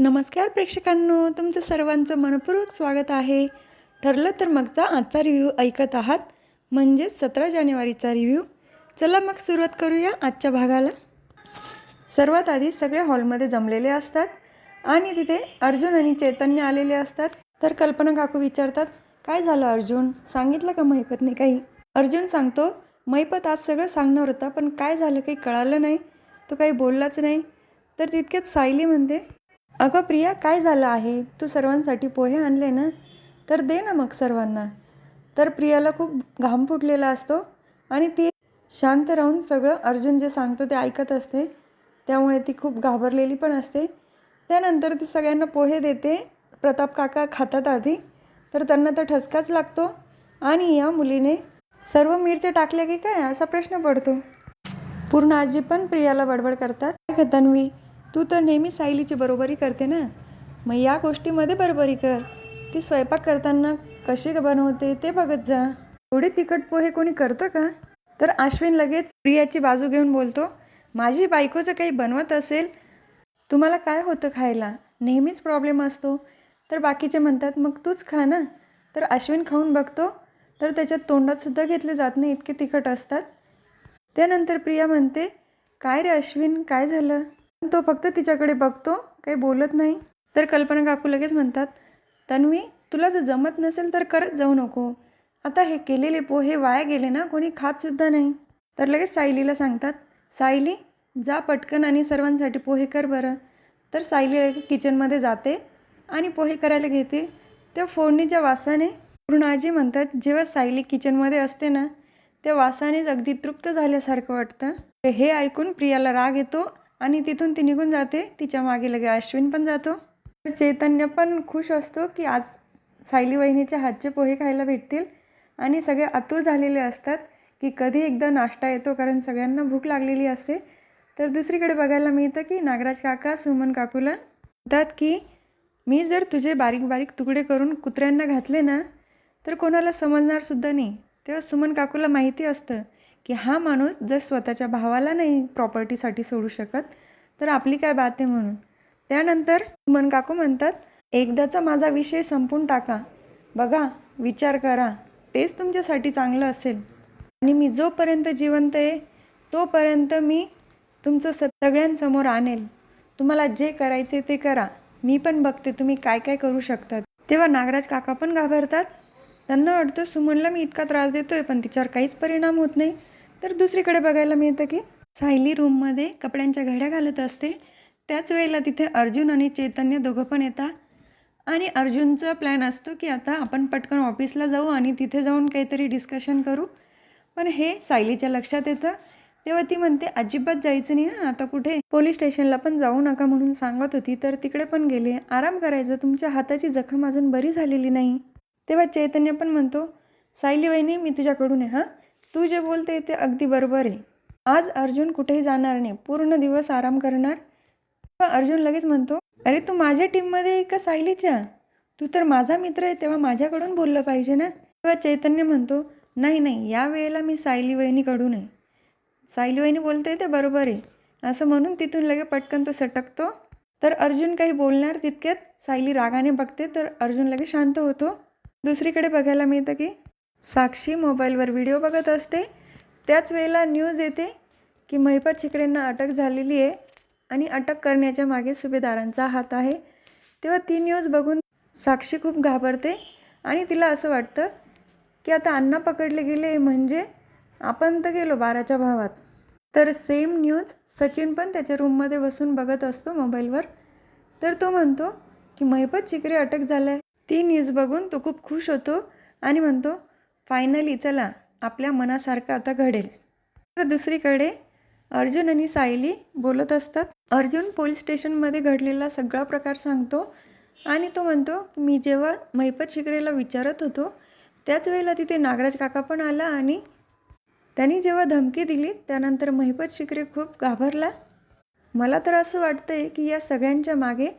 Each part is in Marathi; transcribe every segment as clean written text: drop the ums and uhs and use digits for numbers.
नमस्कार प्रेक्षकांनो, तुमचं सर्वांचं मनपूर्वक स्वागत आहे. ठरलं तर मगचा आजचा रिव्ह्यू ऐकत आहात, म्हणजेच 17 जानेवारीचा रिव्ह्यू. चला मग सुरुवात करूया आजच्या भागाला. सर्वात आधी सगळे हॉलमध्ये जमलेले असतात आणि तिथे अर्जुन आणि चैतन्य आलेले असतात. तर कल्पना काकू विचारतात, काय झालं अर्जुन, सांगितलं का महिपतने काही? अर्जुन सांगतो, महिपत आज सगळं सांगणार होता, पण काय झालं काही कळालं नाही, तो काही बोललाच नाही. तर तितक्यात सायली म्हणते, अगं प्रिया, काय झालं आहे? तू सर्वांसाठी पोहे आणले ना, तर दे ना मग सर्वांना. तर प्रियाला खूप घाम फुटलेला असतो आणि ती शांत राहून सगळं अर्जुन जे सांगतो ते ऐकत असते, त्यामुळे ती खूप घाबरलेली पण असते. त्यानंतर ती सगळ्यांना पोहे देते. प्रताप काका खातात आधी, तर त्यांना तर ठसकाच लागतो आणि या मुलीने सर्व मिरच्या टाकल्या की काय असा प्रश्न पडतो. पूर्ण आजी पण प्रियाला बडबड करतात, काय तन्वी, तू तर नेहमी सायलीची बरोबरी करते ना, मग या गोष्टीमध्ये बरोबरी कर. ती स्वयंपाक करताना कशी बनवते ते बघत जा. एवढे तिखट पोहे कोणी करतं का? तर अश्विन लगेच प्रियाची बाजू घेऊन बोलतो, माझी बायकोचं काही बनवत असेल, तुम्हाला काय होतं खायला, नेहमीच प्रॉब्लेम असतो. तर बाकीचे म्हणतात, मग तूच खा ना. तर अश्विन खाऊन बघतो, तर त्याच्यात तोंडातसुद्धा घेतले जात नाही, इतके तिखट असतात. त्यानंतर प्रिया म्हणते, काय रे अश्विन, काय झालं? तो फक्त तिच्याकडे बघतो, काही बोलत नाही. तर कल्पना काकू लगेच म्हणतात, तन्वी, तुला जर जमत नसेल तर करत जाऊ नको. आता हे केलेले पोहे वाया गेले ना, कोणी खातसुद्धा नाही. तर लगेच सायलीला सांगतात, सायली जा पटकन आणि सर्वांसाठी पोहे कर बरं. तर सायली किचनमध्ये जाते आणि पोहे करायला घेते. त्या फोडणीच्या वासाने पूर्ण आजी म्हणतात, जेव्हा सायली किचनमध्ये असते ना, त्या वासानेच अगदी तृप्त झाल्यासारखं वाटतं. हे ऐकून प्रियाला राग येतो आणि तिथून ती निघून जाते. तिच्या मागे लगे अश्विन पण जातो. चैतन्य पण खुश असतो की आज सायली वहिनीच्या हातचे पोहे खायला भेटतील आणि सगळे आतुर झालेले असतात की कधी एकदा नाश्ता येतो, कारण सगळ्यांना भूक लागलेली असते. तर दुसरीकडे बघायला मिळतं की नागराज काका सुमन काकूला म्हणतात की मी जर तुझे बारीक बारीक तुकडे करून कुत्र्यांना घातले ना, तर कोणाला समजणारसुद्धा नाही. तेव्हा सुमन काकूला माहिती असतं की हा माणूस जर स्वतःच्या भावाला नाही प्रॉपर्टीसाठी सोडू शकत, तर आपली काय बात आहे म्हणून. त्यानंतर सुमन काकू म्हणतात, एकदाचा माझा विषय संपून टाका, बघा विचार करा, तेच तुमच्यासाठी चांगलं असेल. आणि मी जोपर्यंत जिवंत आहे तोपर्यंत मी तुमचं सगळ्यांसमोर आणेल. तुम्हाला जे करायचे ते करा, मी पण बघते तुम्ही काय काय करू शकतात. तेव्हा नागराज काका पण घाबरतात. त्यांना वाटतं सुमनला मी इतका त्रास देतोय पण तिच्यावर काहीच परिणाम होत नाही. तर दुसरीकडे बघायला मिळतं की सायली रूममध्ये कपड्यांच्या घड्या घालत असते. त्याच वेळेला तिथे अर्जुन आणि चैतन्य दोघं पण येतात आणि अर्जुनचा प्लॅन असतो की आता आपण पटकन ऑफिसला जाऊ आणि तिथे जाऊन काहीतरी डिस्कशन करू. पण हे सायलीच्या लक्षात येतं. तेव्हा ती म्हणते, अजिबात जायचं नाही हां, आता कुठे पोलीस स्टेशनला पण जाऊ नका म्हणून सांगत होती, तर तिकडे पण गेले. आराम करायचं, तुमच्या हाताची जखम अजून बरी झालेली नाही. तेव्हा चैतन्य पण म्हणतो, सायली वहिनी मी तुझ्याकडून आहे हां, तू जे बोलते ते अगदी बरोबर आहे. आज अर्जुन कुठेही जाणार नाही, पूर्ण दिवस आराम करणार. तेव्हा अर्जुन लगेच म्हणतो, अरे तू माझ्या टीममध्ये आहे का सायलीच्या? तू तर माझा मित्र आहे, तेव्हा माझ्याकडून बोललं पाहिजे ना. तेव्हा चैतन्य म्हणतो, नाही नाही, या वेळेला मी सायली वहिनीकडून आहे. सायली वहिनी बोलते ते बरोबर आहे असं म्हणून तिथून लगे पटकन तो सटकतो. तर अर्जुन काही बोलणार तितक्यात सायली रागाने बघते, तर अर्जुन लगे शांत होतो. दुसरीकडे बघायला मिळतं की साक्षी मोबाईलवर व्हिडिओ बघत असते. त्याच वेळेला न्यूज येते की महिपत शिकरेंना अटक झालेली आहे आणि अटक करण्याच्या मागे सुभेदारांचा हात आहे. तेव्हा ती न्यूज बघून साक्षी खूप घाबरते आणि तिला असं वाटतं की आता अण्णा पकडले गेले म्हणजे आपण तर गेलो 12च्या भावात. तर सेम न्यूज सचिन पण त्याच्या रूममध्ये बसून बघत असतो मोबाईलवर. तर तो म्हणतो की महिपत शिकरे अटक झालं आहे. ती न्यूज बघून तो खूप खुश होतो आणि म्हणतो, फायनली चला आपल्या मनासारखं आता घडेल. तर दुसरीकडे अर्जुन आणि सायली बोलत असतात. अर्जुन पोलीस स्टेशनमध्ये घडलेला सगळा प्रकार सांगतो आणि तो म्हणतो, मी जेव्हा महिपत शिकरेला विचारत होतो त्याच वेळेला तिथे नागराज काका पण आला आणि त्यांनी जेव्हा धमकी दिली त्यानंतर महिपत शिकरे खूप घाबरला. मला तर असं वाटतं आहे की या सगळ्यांच्या मागे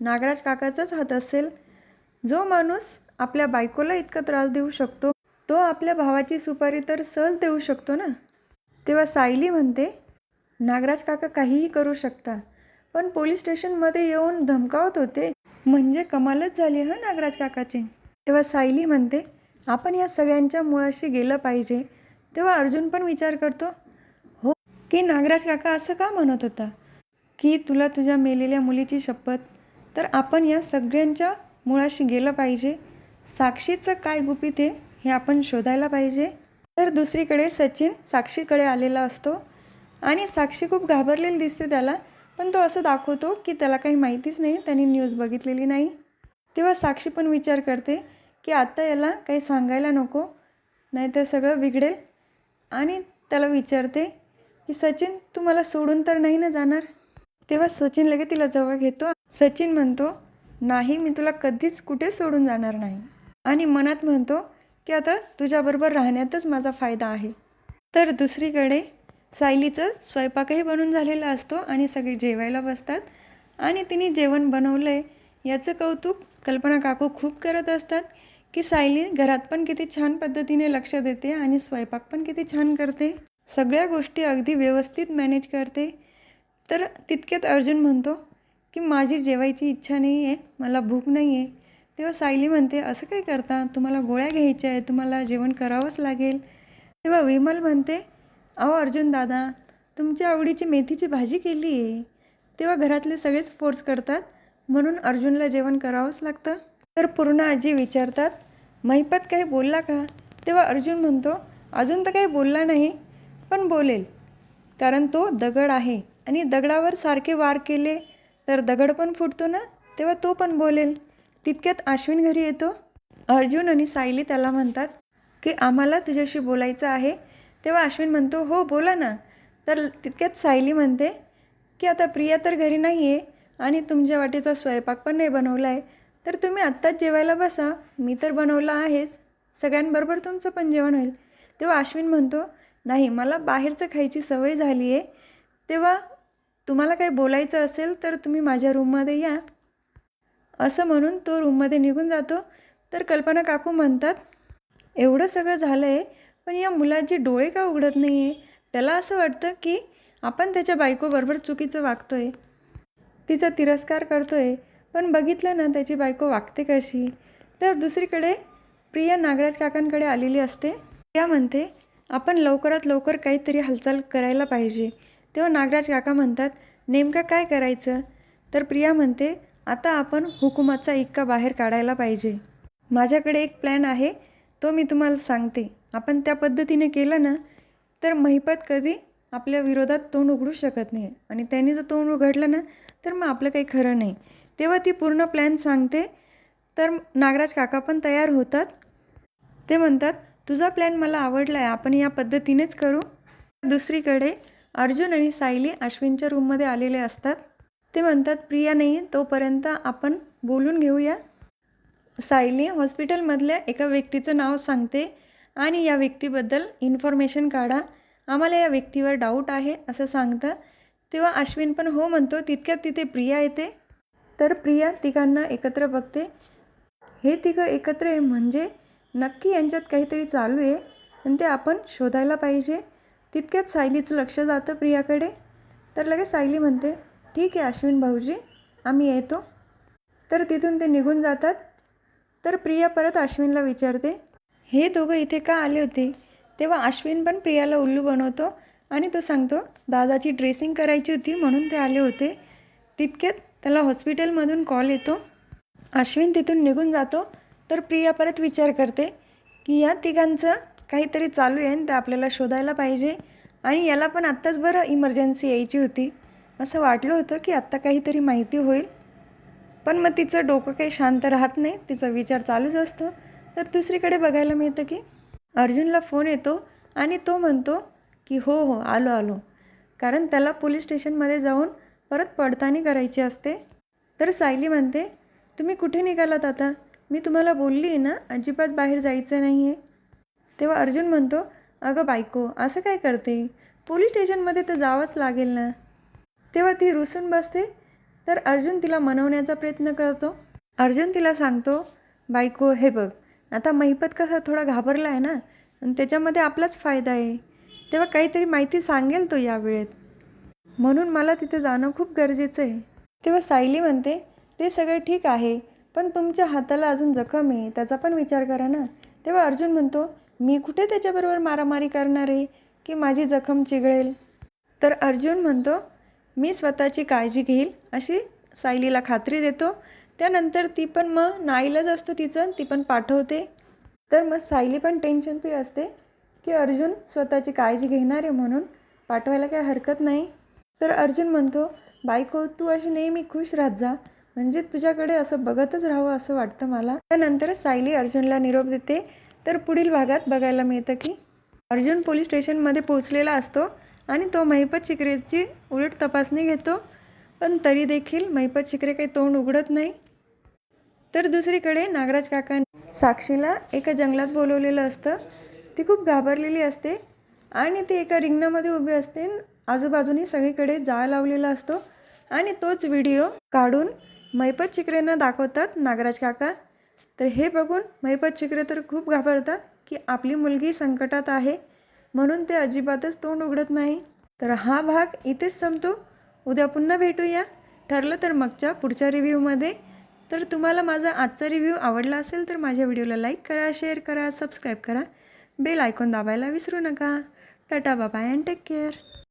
नागराज काकाचाच हात असेल. जो माणूस आपल्या बायकोला इतका त्रास देऊ शकतो, तो आपल्या भावाची सुपारी तर सहज देऊ शकतो ना. तेव्हा सायली म्हणते, नागराज काका काहीही करू शकता, पण पोलीस स्टेशनमध्ये येऊन धमकावत होते. म्हणजे कमालच झाली हं नागराज काकाची. तेव्हा सायली म्हणते, आपण या सगळ्यांच्या मुळाशी गेलं पाहिजे. तेव्हा अर्जुन पण विचार करतो, हो की नागराज काका असं का म्हणत होता की तुला तुझ्या मेलेल्या मुलीची शपथ. तर आपण या सगळ्यांच्या मुळाशी गेलं पाहिजे. साक्षीचं काय गुपित आहे हे आपण शोधायला पाहिजे. तर दुसरीकडे सचिन साक्षीकडे आलेला असतो आणि साक्षी खूप घाबरलेली दिसते त्याला. पण तो असं दाखवतो की त्याला काही माहितीच नाही, त्याने न्यूज बघितलेली नाही. तेव्हा साक्षी पण विचार करते की आता याला काही सांगायला नको, नाहीतर सगळं बिघडेल. आणि त्याला विचारते की सचिन तू मला सोडून तर नाही ना जाणार. तेव्हा सचिन लगेच तिला जवळ घेतो. सचिन म्हणतो, नाही मी तुला कधीच कुठे सोडून जाणार नाही. आणि मनात म्हणतो की आता तुझ्याबरोबर राहण्यातच माझा फायदा आहे. तर दुसरीकडे सायलीचं स्वयंपाकही बनून झालेला असतो आणि सगळे जेवायला बसतात. आणि तिने जेवण बनवलं आहे याचं कौतुक कल्पना काकू खूप करत असतात की सायली घरात पण किती छान पद्धतीने लक्ष देते आणि स्वयंपाक पण किती छान करते, सगळ्या गोष्टी अगदी व्यवस्थित मॅनेज करते. तर तितक्यात अर्जुन म्हणतो की माझी जेवायची इच्छा नाही आहे, मला भूक नाही आहे. तेव्हा सायली म्हणते, असं काय करता, तुम्हाला गोळ्या घ्यायच्या आहे, तुम्हाला जेवण करावंच लागेल. तेव्हा विमल म्हणते, अहो अर्जुन दादा तुमच्या आवडीची मेथीची भाजी केली आहे. तेव्हा घरातले सगळेच फोर्स करतात, म्हणून अर्जुनला जेवण करावंच लागतं. तर पूर्ण आजी विचारतात, महिपत काही बोलला का. तेव्हा अर्जुन म्हणतो, अजून तर काही बोलला नाही, पण बोलेल, कारण तो दगड आहे आणि दगडावर सारखे वार केले तर दगड पण फुटतो ना, तेव्हा तो पण बोलेल. तितक्यात अश्विन घरी येतो. अर्जुन आणि सायली त्याला म्हणतात की आम्हाला तुझ्याशी बोलायचं आहे. तेव्हा अश्विन म्हणतो, हो बोला ना. तर तितक्यात सायली म्हणते की आता प्रिया तर घरी नाही आहे आणि तुमच्या वाटेचा स्वयंपाक पण नाही बनवला आहे, तर तुम्ही आत्ताच जेवायला बसा, मी तर बनवलं आहेच, सगळ्यांबरोबर तुमचं पण जेवण होईल. तेव्हा अश्विन म्हणतो, नाही मला बाहेरचं खायची सवय झाली आहे. तेव्हा तुम्हाला काही बोलायचं असेल तर तुम्ही माझ्या रूममध्ये या. असं म्हणून तो रूममध्ये निघून जातो. तर कल्पना काकू म्हणतात, एवढं सगळं झालं आहे पण या मुलाचे डोळे का उघडत नाही आहे. त्याला असं वाटतं की आपण त्याच्या बायकोबरोबर चुकीचं वागतो आहे, तिचा तिरस्कार करतो आहे. पण बघितलं ना त्याची बायको वागते कशी. तर दुसरीकडे प्रिया नागराज काकांकडे आलेली असते. प्रिया म्हणते, आपण लवकरात लवकर काहीतरी हालचाल करायला पाहिजे. तेव्हा नागराज काका म्हणतात, नेमकं काय करायचं. तर प्रिया म्हणते, आता आपण हुकुमाचा इक्का बाहेर काढायला पाहिजे. माझ्याकडे एक प्लॅन आहे, तो मी तुम्हाला सांगते. आपण त्या पद्धतीने केलं ना तर महिपत कधी आपल्या विरोधात तोंड उघडू शकत नाही आणि त्यांनी जर तोंड उघडलं ना तर मग आपलं काही खरं नाही. तेव्हा ती पूर्ण प्लॅन सांगते. तर नागराज काका पण तयार होतात. ते म्हणतात, तुझा प्लॅन मला आवडला आहे, आपण या पद्धतीनेच करू. दुसरीकडे अर्जुन आणि सायली अश्विनच्या रूममध्ये आलेले असतात. ते म्हणतात, प्रिया नाही तोपर्यंत आपण बोलून घेऊया. सायली हॉस्पिटलमधल्या एका व्यक्तीचं नाव सांगते आणि या व्यक्तीबद्दल इन्फॉर्मेशन काढा, आम्हाला या व्यक्तीवर डाऊट आहे असं सांगतं. तेव्हा अश्विन पण हो म्हणतो. तितक्यात तिथे प्रिया येते. तर प्रिया तिघांना एकत्र बघते. हे तिघं एकत्र आहे म्हणजे नक्की यांच्यात काहीतरी चालू आहे आणि ते आपण शोधायला पाहिजे. तितक्यात सायलीचं लक्ष जातं प्रियाकडे. तर लगेच सायली म्हणते, ठीक आहे अश्विन भाऊजी, आम्ही येतो. तर तिथून ते निघून जातात. तर प्रिया परत अश्विनला विचारते, हे दोघं इथे का आले होते. तेव्हा अश्विन पण प्रियाला उल्लू बनवतो आणि तो सांगतो, दादाची ड्रेसिंग करायची होती म्हणून ते आले होते. तितक्यात त्याला हॉस्पिटलमधून कॉल येतो. अश्विन तिथून निघून जातो. तर प्रिया परत विचार करते की या तिघांचं काहीतरी चालू आहे आणि ते आपल्याला शोधायला पाहिजे. आणि याला पण आत्ताच बरं इमर्जन्सी यायची होती, असं वाटलं होतं की आत्ता काहीतरी माहिती होईल. पण मग तिचं डोकं काही शांत राहत नाही, तिचा विचार चालूच असतो. तर दुसरीकडे बघायला मिळतं की अर्जुनला फोन येतो आणि तो म्हणतो की हो हो आलो आलो, कारण त्याला पोलीस स्टेशनमध्ये जाऊन परत पडताळणी करायची असते. तर सायली म्हणते, तुम्ही कुठे निघालात आता, मी तुम्हाला बोलली आहे ना अजिबात बाहेर जायचं नाही आहे. तेव्हा अर्जुन म्हणतो, अगं बायको असं काय करते, पोलीस स्टेशनमध्ये तर जावंच लागेल ना. तेव्हा ती रुसून बसते. तर अर्जुन तिला मनवण्याचा प्रयत्न करतो. अर्जुन तिला सांगतो, बायको हे बघ, आता महिपत कसा थोडा घाबरला आहे ना आणि त्याच्यामध्ये आपलाच फायदा आहे, तेव्हा काहीतरी माहिती सांगेल तो या वेळेत. म्हणून मला तिथे जाणं खूप गरजेचं आहे. तेव्हा सायली म्हणते, ते सगळं ठीक आहे, पण तुमच्या हाताला अजून जखम आहे, त्याचा पण विचार करा ना. तेव्हा अर्जुन म्हणतो, मी कुठे त्याच्याबरोबर मारामारी करणार आहे की माझी जखम चिघळेल. तर अर्जुन म्हणतो, मी स्वतःची काळजी घेईल अशी सायलीला खात्री देतो. त्यानंतर ती पण मग नाईलाज असतो तिचं, ती पण पाठवते. तर मग सायली पण टेन्शन फ्री असते की अर्जुन स्वतःची काळजी घेणार आहे म्हणून पाठवायला काही हरकत नाही. तर अर्जुन म्हणतो, बायको तू अशी नेहमी खुश राहत जा, म्हणजे तुझ्याकडे असं बघतच राहावं असं वाटतं मला. त्यानंतर सायली अर्जुनला निरोप देते. तर पुढील भागात बघायला मिळतं की अर्जुन पोलीस स्टेशनमध्ये पोहोचलेला असतो आणि तो महिपत शिकरेची उलट तपासणी घेतो, पण तरी देखील महिपत शिकरे काही तोंड उघडत नाही. तर दुसरीकडे नागराज काकांनी साक्षीला एका जंगलात बोलवलेलं असतं. ती खूप घाबरलेली असते आणि ती एका रिंगणामध्ये उभी असते. आजूबाजूनी सगळीकडे जाळ लावलेला असतो आणि तोच व्हिडिओ काढून महिपत शिकरेंना दाखवतात नागराज काका. तर हे बघून महिपत शिकरे तर खूप घाबरतात की आपली मुलगी संकटात आहे, म्हणून ते अजिबातच तोंड उघडत नाही. तर हा भाग इथेच संपतो. उद्या पुन्हा भेटूया ठरलं तर मगच्या पुढच्या रिव्ह्यूमध्ये. तर तुम्हाला माझा आजचा रिव्ह्यू आवडला असेल तर माझ्या व्हिडिओला लाईक करा, शेअर करा, सबस्क्राईब करा, बेल आयकॉन दाबायला विसरू नका. Tata bye and take care.